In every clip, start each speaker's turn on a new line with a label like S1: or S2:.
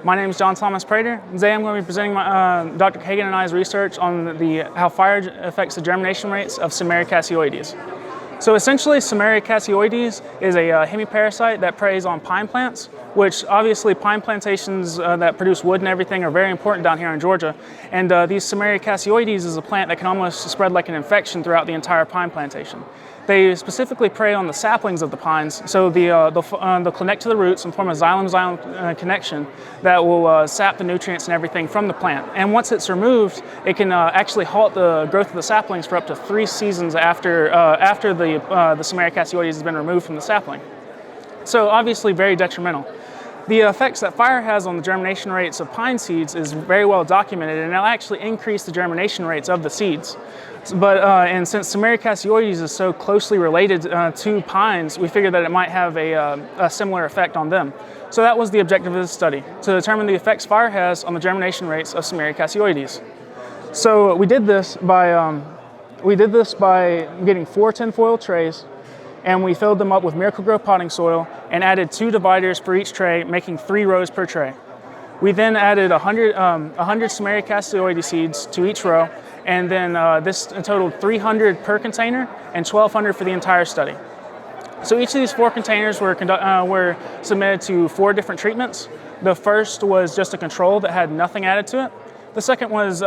S1: My name is John Thomas Prater. Today I'm going to be presenting Dr. Kagan and I's research on how fire affects the germination rates of Seymeria Cassioides. So essentially, Seymeria Cassioides is a hemiparasite that preys on pine plants, which obviously pine plantations that produce wood and everything are very important down here in Georgia. And these Seymeria Cassioides is a plant that can almost spread like an infection throughout the entire pine plantation. They specifically prey on the saplings of the pines, so they'll connect to the roots and form a xylem-xylem connection that will sap the nutrients and everything from the plant. And once it's removed, it can actually halt the growth of the saplings for up to 3 seasons after the Seymeria Cassioides has been removed from the sapling. So obviously very detrimental. The effects that fire has on the germination rates of pine seeds is very well documented, and it'll actually increase the germination rates of the seeds. And since Seymeria Cassioides is so closely related to pines, we figured that it might have a similar effect on them. So that was the objective of this study, to determine the effects fire has on the germination rates of Seymeria Cassioides. So we did this by getting 4 tinfoil trays, and we filled them up with Miracle-Gro potting soil and added 2 dividers for each tray, making 3 rows per tray. We then added 100 Seymeria Cassioides seeds to each row, and then this totaled 300 per container and 1,200 for the entire study. So each of these 4 containers were submitted to 4 different treatments. The first was just a control that had nothing added to it. The second was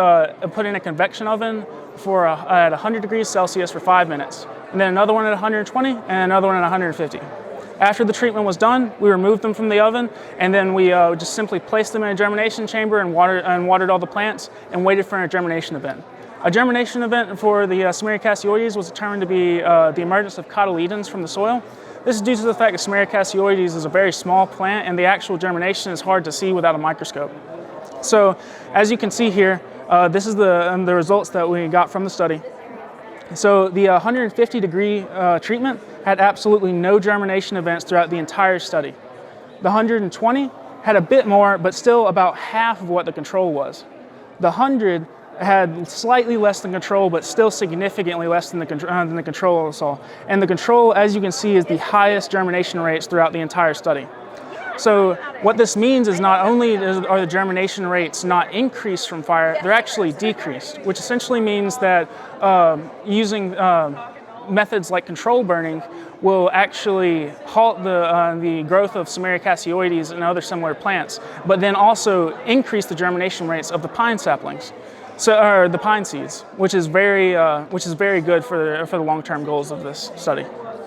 S1: put in a convection oven at 100 degrees Celsius for 5 minutes. And then another one at 120 and another one at 150. After the treatment was done, we removed them from the oven, and then we just simply placed them in a germination chamber and watered all the plants and waited for a germination event. A germination event for the Seymeria Cassioides was determined to be the emergence of cotyledons from the soil. This is due to the fact that Seymeria Cassioides is a very small plant, and the actual germination is hard to see without a microscope. So, as you can see here, this is the results that we got from the study. So the 150-degree treatment had absolutely no germination events throughout the entire study. The 120 had a bit more, but still about half of what the control was. The 100 had slightly less than control, but still significantly less than the control saw. And the control, as you can see, is the highest germination rates throughout the entire study. So what this means is not only are the germination rates not increased from fire, they're actually decreased, which essentially means that using methods like control burning will actually halt the growth of Seymeria Cassioides and other similar plants, but then also increase the germination rates of the pine saplings, or the pine seeds, which is very good for the long-term goals of this study.